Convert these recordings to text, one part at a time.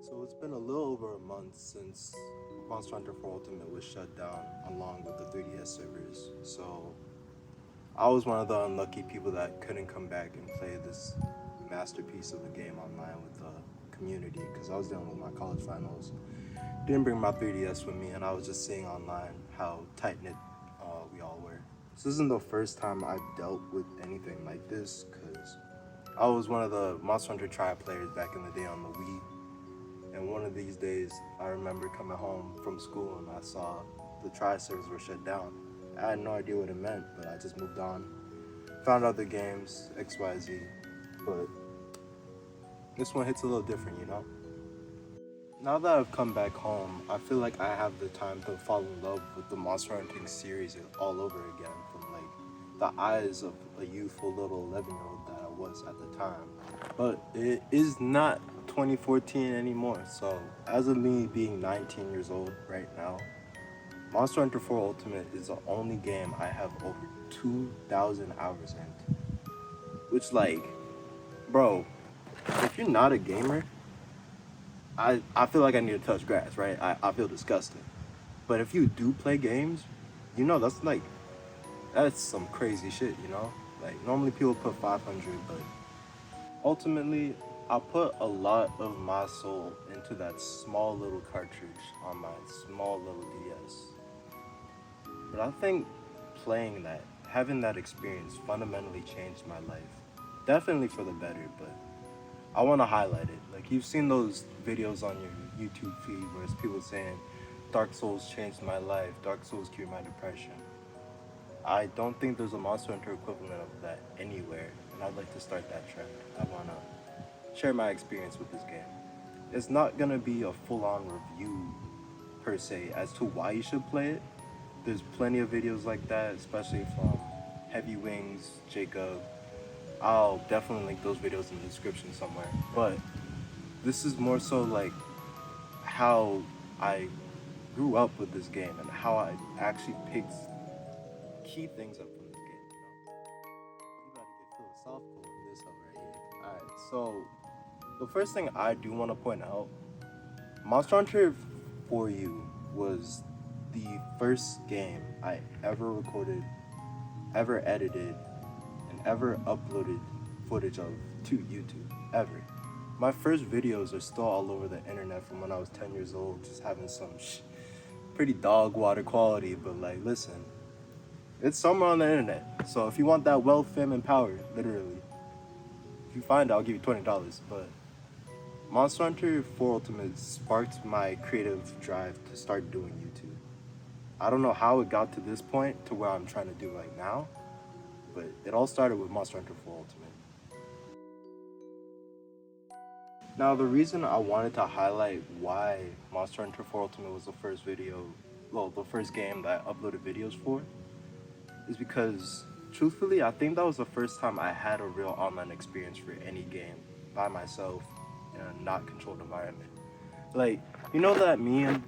So it's been a little over a month since Monster Hunter 4 Ultimate was shut down along with the 3DS servers. So I was one of the unlucky people that couldn't come back and play this masterpiece of a game online with the community because I was dealing with my college finals. Didn't bring my 3DS with me, and I was just seeing online how tight-knit we all were. This isn't the first time I've dealt with anything like this because I was one of the Monster Hunter Tri players back in the day on the Wii. And one of these days, I remember coming home from school and I saw the Tri servers were shut down. I had no idea what it meant, but I just moved on. Found other games, XYZ, but this one hits a little different, you know? Now that I've come back home, I feel like I have the time to fall in love with the Monster Hunting series all over again from like the eyes of a youthful little 11-year-old that I was at the time. But it is not 2014 anymore, so as of me being 19 years old right now, Monster Hunter 4 Ultimate is the only game I have over 2,000 hours in. Which, like, bro, if you're not a gamer, I feel like I need to touch grass, right? I feel disgusting. But if you do play games, you know, that's some crazy shit, you know? Like, normally people put 500, but ultimately, I put a lot of my soul into that small little cartridge on my small little DS. But I think playing that, having that experience fundamentally changed my life. Definitely for the better, but I want to highlight it. Like, you've seen those videos on your YouTube feed where it's people saying, Dark Souls changed my life, Dark Souls cured my depression. I don't think there's a Monster Hunter equivalent of that anywhere, and I'd like to start that trend. I want to share my experience with this game. It's not going to be a full-on review, per se, as to why you should play it. There's plenty of videos like that, especially from Heavy Wings, Jacob. I'll definitely link those videos in the description somewhere. But this is more so like how I grew up with this game and how I actually picked key things up from this game, you know? You gotta get philosophical in this one right here. Alright, so the first thing I do want to point out, Monster Hunter 4U was the first game I ever recorded, ever edited, and ever uploaded footage of to YouTube, ever. My first videos are still all over the internet from when I was 10 years old, just having some pretty dog water quality, but like, listen, it's somewhere on the internet. So if you want that wealth, fame, and power, literally, if you find it, I'll give you $20. But Monster Hunter 4 Ultimate sparked my creative drive to start doing YouTube. I don't know how it got to this point to where I'm trying to do right now, but it all started with Monster Hunter 4 Ultimate. Now, the reason I wanted to highlight why Monster Hunter 4 Ultimate was the first the first game that I uploaded videos for, is because, truthfully, I think that was the first time I had a real online experience for any game by myself in a not controlled environment. Like, you know that meme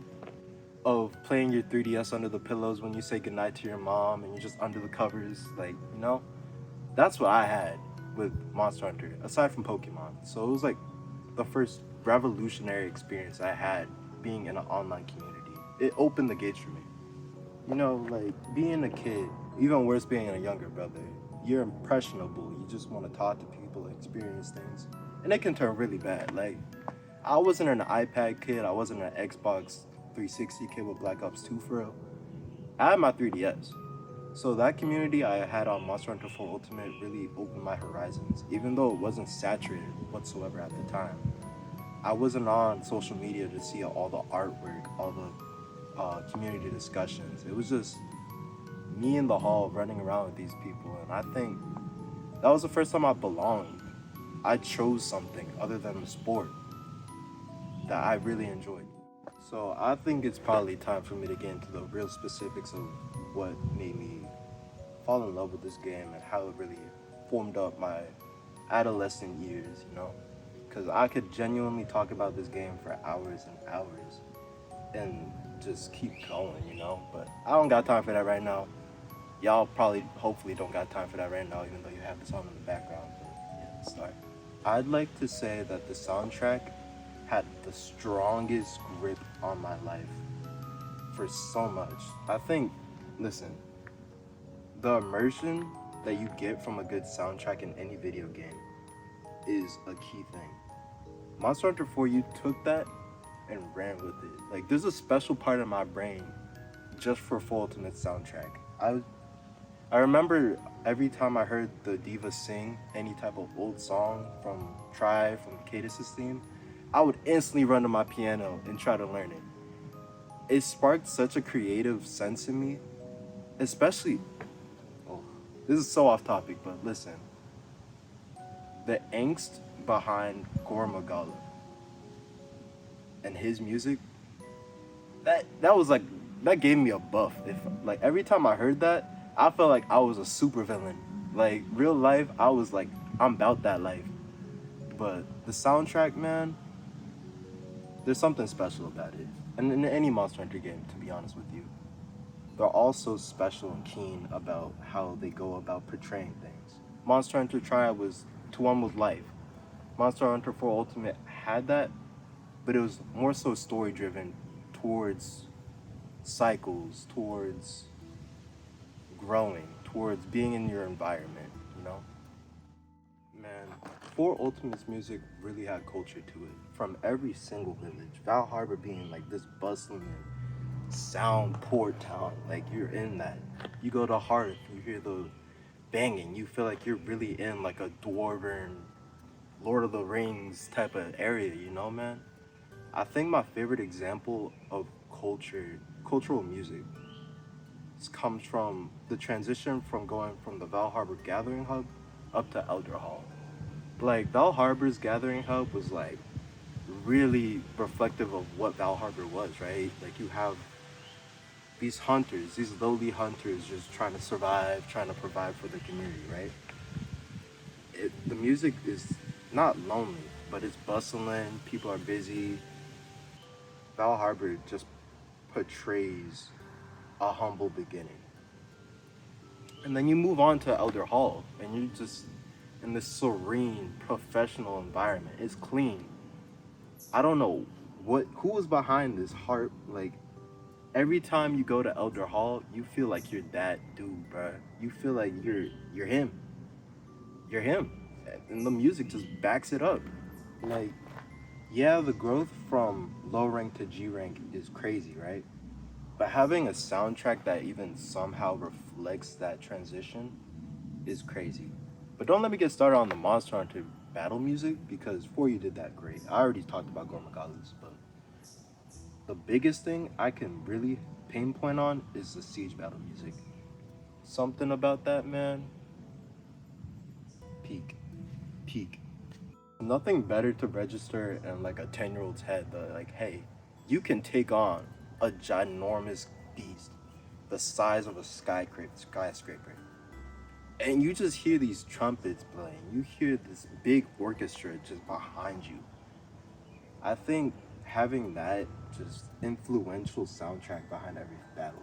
of playing your 3DS under the pillows when you say goodnight to your mom and you're just under the covers, like, you know? That's what I had with Monster Hunter, aside from Pokemon. So it was like the first revolutionary experience I had being in an online community. It opened the gates for me. You know, like, being a kid, even worse being a younger brother, you're impressionable. You just want to talk to people, experience things. And it can turn really bad. Like, I wasn't an iPad kid. I wasn't an Xbox 360 kid with Black Ops 2 for real. I had my 3DS. So that community I had on Monster Hunter 4 Ultimate really opened my horizons, even though it wasn't saturated whatsoever at the time. I wasn't on social media to see all the artwork, all the community discussions. It was just me in the hall running around with these people, and I think that was the first time I belonged. I chose something other than the sport that I really enjoyed. So I think it's probably time for me to get into the real specifics of what made me fall in love with this game and how it really formed up my adolescent years, you know? Because I could genuinely talk about this game for hours and hours and just keep going, you know? But I don't got time for that right now. Y'all probably, hopefully, don't got time for that right now, even though you have this on in the background. But, yeah. start. I'd like to say that the soundtrack had the strongest grip on my life for so much. I think, listen, the immersion that you get from a good soundtrack in any video game is a key thing. Monster Hunter 4, you took that and ran with it. Like, there's a special part of my brain just for Full Ultimate soundtrack. I remember every time I heard the diva sing any type of old song from Try, from Cadis's theme, I would instantly run to my piano and try to learn it. It sparked such a creative sense in me, especially, oh, this is so off topic, but listen, the angst behind Gore Magala and his music, that was like, that gave me a buff. If like every time I heard that, I felt like I was a super villain. Like real life, I was like, I'm about that life. But the soundtrack, man, there's something special about it. And in any Monster Hunter game, to be honest with you, they're all so special and keen about how they go about portraying things. Monster Hunter Triad was to one with life. Monster Hunter 4 Ultimate had that, but it was more so story driven towards cycles, towards growing, towards being in your environment, you know? Man, 4 Ultimate's music really had culture to it. From every single village. Val Harbor being like this bustling and sound port town. Like you're in that. You go to Hearth, you hear the banging. You feel like you're really in like a dwarven Lord of the Rings type of area, you know, man? I think my favorite example of cultural music comes from the transition from going from the Val Harbor Gathering Hub up to Elder Hall. Like Val Harbor's Gathering Hub was like really reflective of what Val Harbor was, right? Like you have these hunters, these lowly hunters just trying to survive, trying to provide for the community, right? The music is not lonely, but it's bustling, people are busy. Val Harbor just portrays a humble beginning. And then you move on to Elder Hall, and you're just in this serene, professional environment. It's clean. I don't know who was behind this heart. Like every time you go to Elder Hall, you feel like you're that dude, bruh. You feel like you're him. You're him, and the music just backs it up. Like, yeah, the growth from low rank to G rank is crazy, right? But having a soundtrack that even somehow reflects that transition is crazy. But don't let me get started on the Monster Hunter battle music because 4U did that great. I already talked about Gormagalis, but the biggest thing I can really pinpoint on is the Siege battle music. Something about that, man, peak. Peak. Nothing better to register in like a 10-year-old's head that like, hey, you can take on a ginormous beast the size of a skyscraper. And you just hear these trumpets playing. You hear this big orchestra just behind you. I think having that just influential soundtrack behind every battle,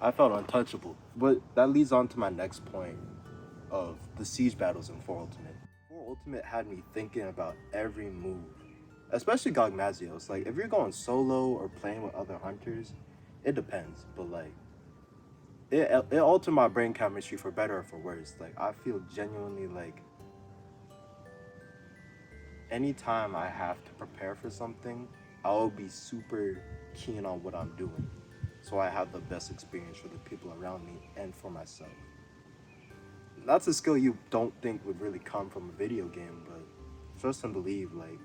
I felt untouchable. But that leads on to my next point of the siege battles in 4 Ultimate. 4 Ultimate had me thinking about every move, especially Gogmazios. Like, if you're going solo or playing with other hunters, it depends. But, like, it altered my brain chemistry for better or for worse. Like, I feel genuinely like anytime I have to prepare for something, I'll be super keen on what I'm doing. So I have the best experience for the people around me and for myself. That's a skill you don't think would really come from a video game, but trust and believe, like,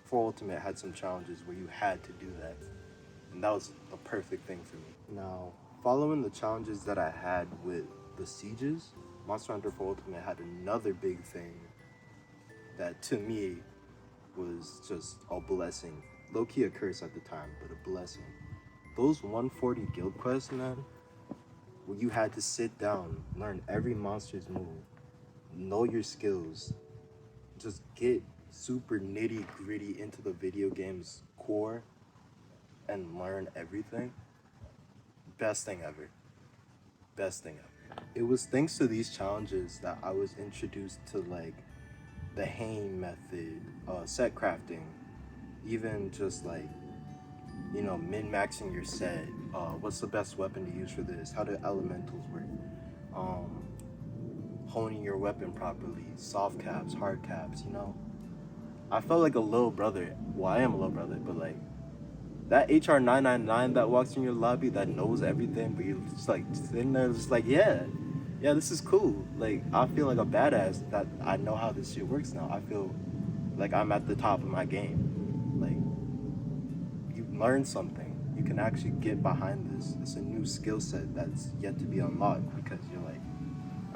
4 Ultimate had some challenges where you had to do that. And that was the perfect thing for me. Now, following the challenges that I had with the sieges, Monster Hunter 4 Ultimate had another big thing that to me was just a blessing. Low-key a curse at the time, but a blessing. Those 140 guild quests, man, where you had to sit down, learn every monster's move, know your skills, just get super nitty-gritty into the video game's core and learn everything. Best thing ever. Best thing ever. It was thanks to these challenges that I was introduced to like the Hain method, set crafting, even just like min-maxing your set. What's the best weapon to use for this? How do elementals work? Um, Honing your weapon properly, soft caps, hard caps. I felt like a little brother. Well, I am a little brother, but like that HR 999 that walks in your lobby that knows everything, but you're just like sitting there, just like yeah, this is cool. Like I feel like a badass that I know how this shit works now. I feel like I'm at the top of my game. Like you learn something. You can actually get behind this. It's a new skill set that's yet to be unlocked because you're like,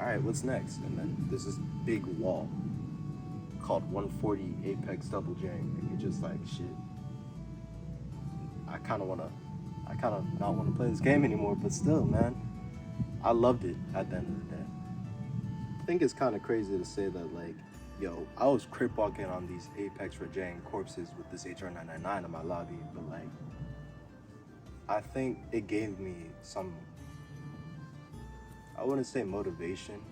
all right, what's next? And then there's this big wall called 140 Apex Double J, and you're just like, shit. I kind of not want to play this game anymore, but still, man, I loved it at the end of the day. I think it's kind of crazy to say that, like, yo, I was crip walking on these Apex Rajang corpses with this HR999 in my lobby, but like, I think it gave me some, I wouldn't say motivation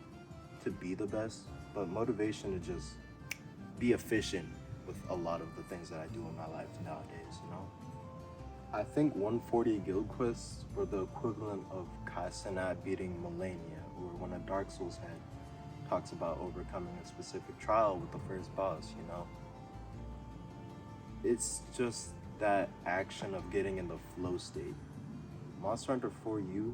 to be the best, but motivation to just be efficient with a lot of the things that I do in my life nowadays. I think 140 guild quests were the equivalent of Kaisenat beating Melania, or when a Dark Souls head talks about overcoming a specific trial with the first boss. It's just that action of getting in the flow state. Monster Hunter 4U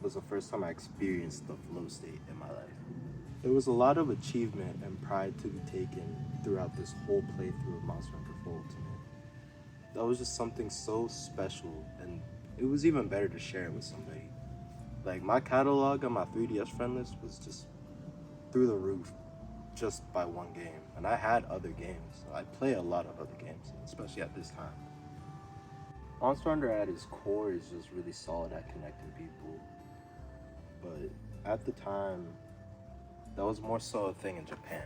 was the first time I experienced the flow state in my life. There was a lot of achievement and pride to be taken throughout this whole playthrough of Monster Hunter 4 Ultimate. That was just something so special, and it was even better to share it with somebody. Like, my catalog on my 3DS friend list was just through the roof just by one game. And I had other games. I play a lot of other games, especially at this time. Monster Hunter at its core is just really solid at connecting people. But at the time, that was more so a thing in Japan.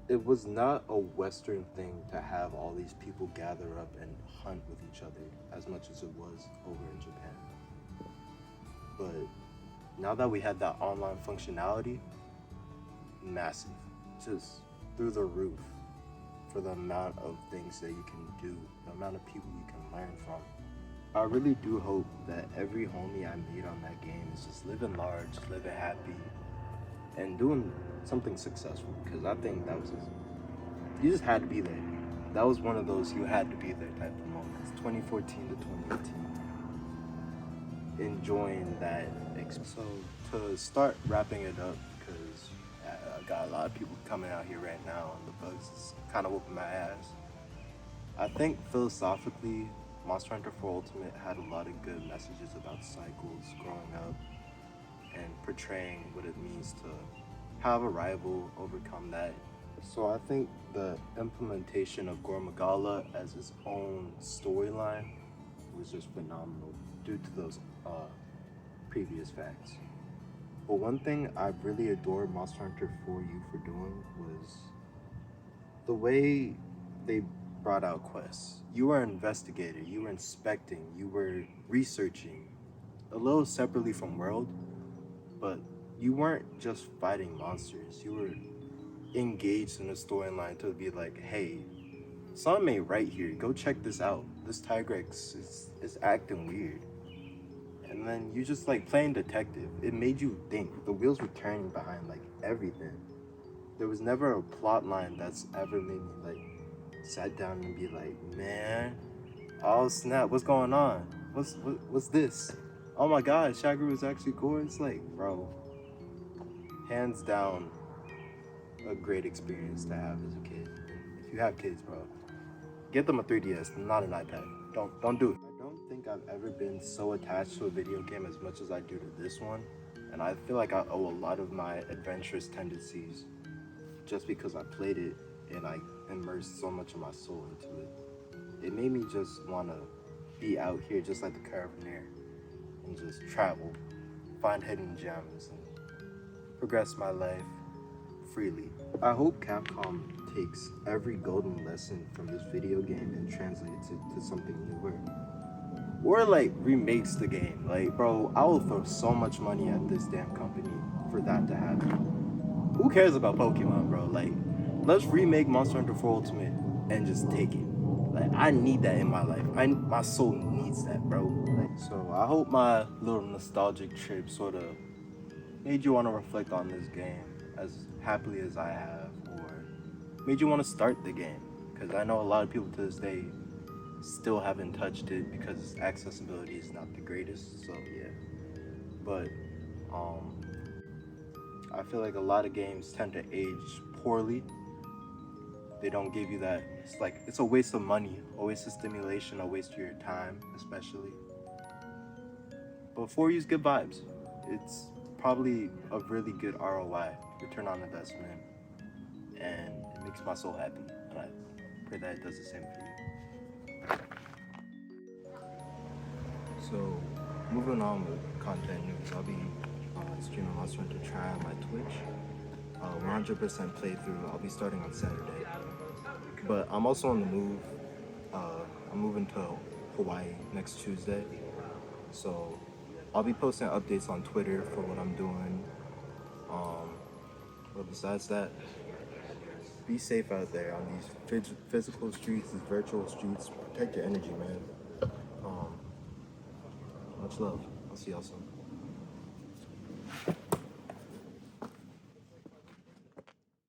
It was not a Western thing to have all these people gather up and hunt with each other as much as it was over in Japan. But now that we had that online functionality, massive, just through the roof for the amount of things that you can do, the amount of people you can learn from. I really do hope that every homie I made on that game is just living large, living happy, and doing something successful, because I think that was you just had to be there. That was one of those you had to be there type of moments. 2014 to 2018. Enjoying that experience. So to start wrapping it up, because I got a lot of people coming out here right now and the bugs is kind of whooping my ass. I think philosophically, Monster Hunter 4 Ultimate had a lot of good messages about cycles, growing up, and portraying what it means to have a rival, overcome that. So I think the implementation of Gore Magala as its own storyline was just phenomenal due to those previous facts. But one thing I really adored Monster Hunter 4U for doing was the way they brought out quests. You were an investigator, you were inspecting, you were researching, a little separately from World, but you weren't just fighting monsters. You were engaged in a storyline to be like, hey, something ain't right here. Go check this out. This Tigrex is acting weird. And then you just like playing detective. It made you think. The wheels were turning behind like everything. There was never a plot line that's ever made me like sat down and be like, man, oh snap, what's going on? What's this? Oh my god, Shagru was actually cool. It's like, bro, hands down, a great experience to have as a kid. If you have kids, bro, get them a 3DS, not an iPad. Don't do it. I don't think I've ever been so attached to a video game as much as I do to this one, and I feel like I owe a lot of my adventurous tendencies just because I played it and I immersed so much of my soul into it. It made me just want to be out here just like the Caravaneer and just travel, find hidden gems, and progress my life freely. I hope Capcom takes every golden lesson from this video game and translates it to something newer. or like remakes the game. Like, bro, I will throw so much money at this damn company for that to happen. Who cares about Pokemon, bro? Like, let's remake Monster Hunter 4 Ultimate and just take it. Like, I need that in my life. My soul needs that, bro. Like, so I hope my little nostalgic trip sort of made you want to reflect on this game as happily as I have, or made you want to start the game. Because I know a lot of people to this day still haven't touched it because accessibility is not the greatest. So yeah, but um, I feel like a lot of games tend to age poorly. They don't give you that. It's like it's a waste of money, a waste of stimulation, a waste of your time, especially. But 4U's good vibes. It's probably a really good ROI, return on investment, and it makes my soul happy. And I pray that it does the same for you. So, moving on with content news, I'll be streaming Monster Hunter Try on my Twitch. 100% playthrough. I'll be starting on Saturday. But I'm also on the move. I'm moving to Hawaii next Tuesday. So I'll be posting updates on Twitter for what I'm doing. But besides that, be safe out there on these physical streets, these virtual streets. Protect your energy, man. Much love. I'll see y'all soon.